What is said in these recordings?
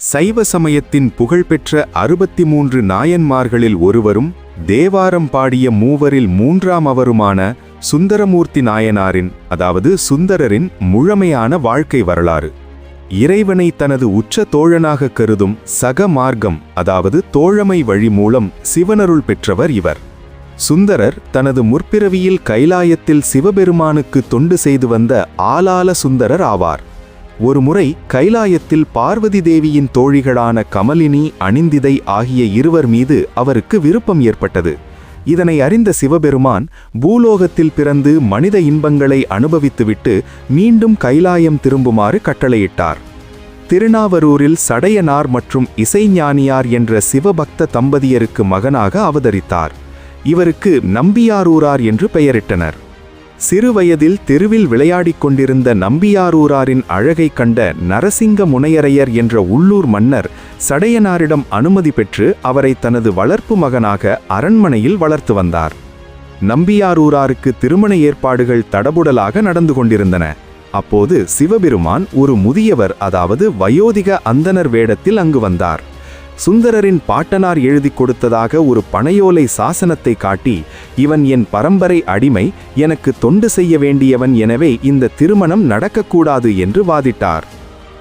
சைவ சமயத்தின் புகழ்பெற்ற 63 நாயன்மார்களில் ஒருவரும் தேவாரம் பாடிய மூவரில் மூன்றாமவருமான சுந்தரமூர்த்தி நாயனாரின் அதாவது சுந்தரரின் முழுமையான வாழ்க்கை வரலாறு. இறைவனை தனது உச்ச தோழனாக கருதும் சக மார்க்கம் அதாவது தோழமை வழி மூலம் சிவனருள் பெற்றவர் இவர். சுந்தரர் தனது முற்பிறவியில் கைலாயத்தில் சிவபெருமானுக்கு தொண்டு செய்து வந்த ஆலால சுந்தரர் ஆவார். ஒருமுறை கைலாயத்தில் பார்வதி தேவியின் தோழிகளான கமலினி, அணிந்திதை ஆகிய இருவர் மீது அவருக்கு விருப்பம் ஏற்பட்டது. இதனை அறிந்த சிவபெருமான் பூலோகத்தில் பிறந்து மனித இன்பங்களை அனுபவித்துவிட்டு மீண்டும் கைலாயம் திரும்புமாறு கட்டளையிட்டார். திருநாவரூரில் சடையனார் மற்றும் இசைஞானியார் என்ற சிவபக்த தம்பதியருக்கு மகனாக அவதரித்தார். இவருக்கு நம்பியாரூரார் என்று பெயரிட்டனர். சிறுவயதில் தெருவில் விளையாடிக் கொண்டிருந்த நம்பியாரூராரின் அழகை கண்ட நரசிங்க முனையரையர் என்ற உள்ளூர் மன்னர் சடையனாரிடம் அனுமதி பெற்று அவரை தனது வளர்ப்பு மகனாக அரண்மனையில் வளர்த்து வந்தார். நம்பியாரூராருக்கு திருமண ஏற்பாடுகள் தடபுடலாக நடந்து கொண்டிருந்தன. அப்போது சிவபெருமான் ஒரு முதியவர் அதாவது வயோதிக அந்தனர் வேடத்தில் அங்கு வந்தார். சுந்தரரின் பாட்டனார் எழுதி கொடுத்ததாக ஒரு பனையோலை சாசனத்தை காட்டி, இவன் என் பரம்பரை அடிமை, எனக்கு தொண்டு செய்ய வேண்டியவன், எனவே இந்த திருமணம் நடக்கக்கூடாது என்று வாதிட்டார்.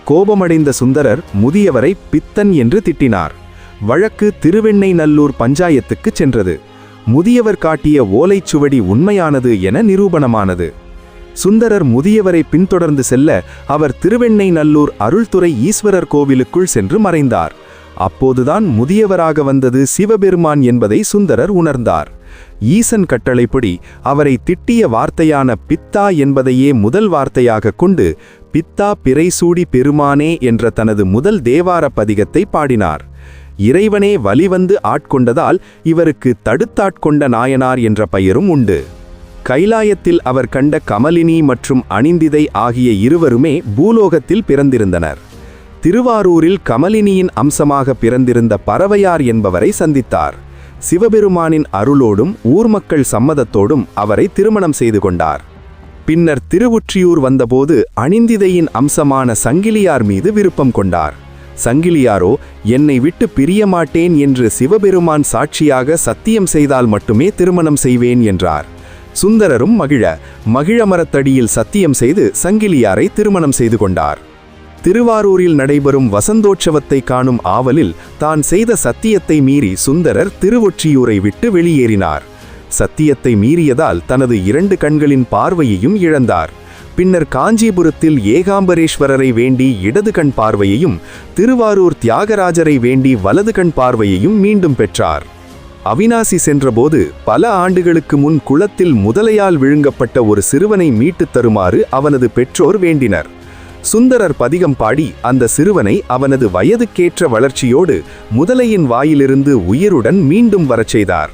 கோபமடைந்த சுந்தரர் முதியவரை பித்தன் என்று திட்டினார். வழக்கு திருவெண்ணெய்நல்லூர் பஞ்சாயத்துக்கு சென்றது. முதியவர் காட்டிய ஓலைச்சுவடி உண்மையானது என நிரூபணமானது. சுந்தரர் முதியவரை பின்தொடர்ந்து செல்ல அவர் திருவெண்ணெய்நல்லூர் அருள்துறை ஈஸ்வரர் கோவிலுக்குள் சென்று மறைந்தார். அப்போதுதான் முதியவராக வந்தது சிவபெருமான் என்பதை சுந்தரர் உணர்ந்தார். ஈசன் கட்டளைப்படி அவரை திட்டிய வார்த்தையான பித்தா என்பதையே முதல் வார்த்தையாக கொண்டு பித்தா பிறைசூடி பெருமானே என்ற தனது முதல் தேவார பதிகத்தை பாடினார். இறைவனே வலிவந்து ஆட்கொண்டதால் இவருக்கு தடுத்தாட்கொண்ட நாயனார் என்ற பெயரும் உண்டு. கைலாயத்தில் அவர் கண்ட கமலினி மற்றும் அணிந்திதை ஆகிய இருவருமே பூலோகத்தில் பிறந்திருந்தனர். திருவாரூரில் கமலினியின் அம்சமாக பிறந்திருந்த பறவையார் என்பவரை சந்தித்தார். சிவபெருமானின் அருளோடும் ஊர் மக்கள் சம்மதத்தோடும் அவரை திருமணம் செய்து கொண்டார். பின்னர் திருவொற்றியூர் வந்தபோது அணிந்திதையின் அம்சமான சங்கிலியார் மீது விருப்பம் கொண்டார். சங்கிலியாரோ என்னை விட்டு பிரியமாட்டேன் என்று சிவபெருமான் சாட்சியாக சத்தியம் செய்தால் மட்டுமே திருமணம் செய்வேன் என்றார். சுந்தரரும் மகிழ மரத்தடியில் சத்தியம் செய்து சங்கிலியாரை திருமணம் செய்து கொண்டார். திருவாரூரில் நடைபெறும் வசந்தோற்சவத்தை காணும் ஆவலில் தான் செய்த சத்தியத்தை மீறி சுந்தரர் திருவொற்றியூரை விட்டு வெளியேறினார். சத்தியத்தை மீறியதால் தனது 2 கண்களின் பார்வையையும் இழந்தார். பின்னர் காஞ்சிபுரத்தில் ஏகாம்பரேஸ்வரரை வேண்டி இடது கண் பார்வையையும் திருவாரூர் தியாகராஜரை வேண்டி வலது கண் பார்வையையும் மீண்டும் பெற்றார். அவிநாசி சென்றபோது பல ஆண்டுகளுக்கு முன் குளத்தில் முதலையால் விழுங்கப்பட்ட ஒரு சிறுவனை மீட்டுத் தருமாறு அவனது பெற்றோர் வேண்டினர். சுந்தரர் பதிகம் பாடி அந்த சிறுவனை அவனது வயதுக்கேற்ற வளர்ச்சியோடு முதலையின் வாயிலிருந்து உயிருடன் மீண்டும் வரச் செய்தார்.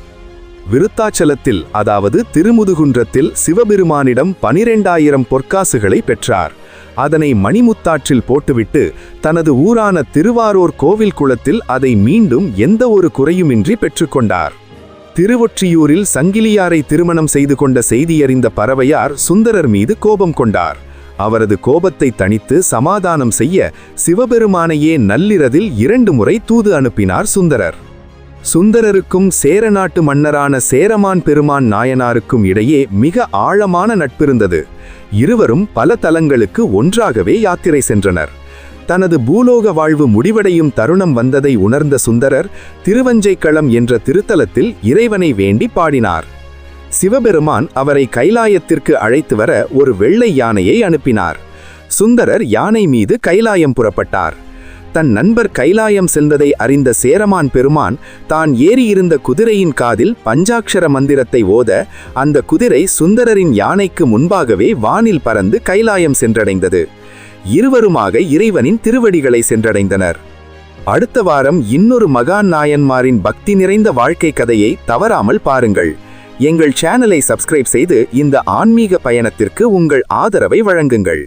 விருத்தாச்சலத்தில் அதாவது திருமுதுகுன்றத்தில் சிவபெருமானிடம் 12,000 பொற்காசுகளை பெற்றார். அதனை மணிமுத்தாற்றில் போட்டுவிட்டு தனது ஊரான திருவாரூர் கோவில் குளத்தில் அதை மீண்டும் எந்த ஒரு குறையுமின்றி பெற்றுக்கொண்டார். திருவொற்றியூரில் சங்கிலியாரை திருமணம் செய்து கொண்ட செய்தியறிந்த பறவையார் சுந்தரர் மீது கோபம் கொண்டார். அவரது கோபத்தை தணித்து சமாதானம் செய்ய சிவபெருமானையே நள்ளிரவில் 2 முறை தூது அனுப்பினார் சுந்தரர். சுந்தரருக்கும் சேரநாட்டு மன்னரான சேரமான் பெருமான் நாயனாருக்கும் இடையே மிக ஆழமான நட்பிருந்தது. இருவரும் பல தலங்களுக்கு ஒன்றாகவே யாத்திரை சென்றனர். தனது பூலோக வாழ்வு முடிவடையும் தருணம் வந்ததை உணர்ந்த சுந்தரர் திருவஞ்சைக்களம் என்ற திருத்தலத்தில் இறைவனை வேண்டி பாடினார். சிவபெருமான் அவரை கைலாயத்திற்கு அழைத்து வர ஒரு வெள்ளை யானையை அனுப்பினார். சுந்தரர் யானை மீது கைலாயம் புறப்பட்டார். தன் நண்பர் கைலாயம் சென்றதை அறிந்த சேரமான் பெருமான் தான் ஏறியிருந்த குதிரையின் காதில் பஞ்சாட்சர மந்திரத்தை ஓத அந்த குதிரை சுந்தரரின் யானைக்கு முன்பாகவே வானில் பறந்து கைலாயம் சென்றடைந்தது. இருவருமாக இறைவனின் திருவடிகளை சென்றடைந்தனர். அடுத்த வாரம் இன்னொரு மகான் நாயன்மாரின் பக்தி நிறைந்த வாழ்க்கை கதையை தவறாமல் பாருங்கள். எங்கள் சேனலை சப்ஸ்கிரைப் செய்து இந்த ஆன்மீக பயணத்திற்கு உங்கள் ஆதரவை வழங்குங்கள்.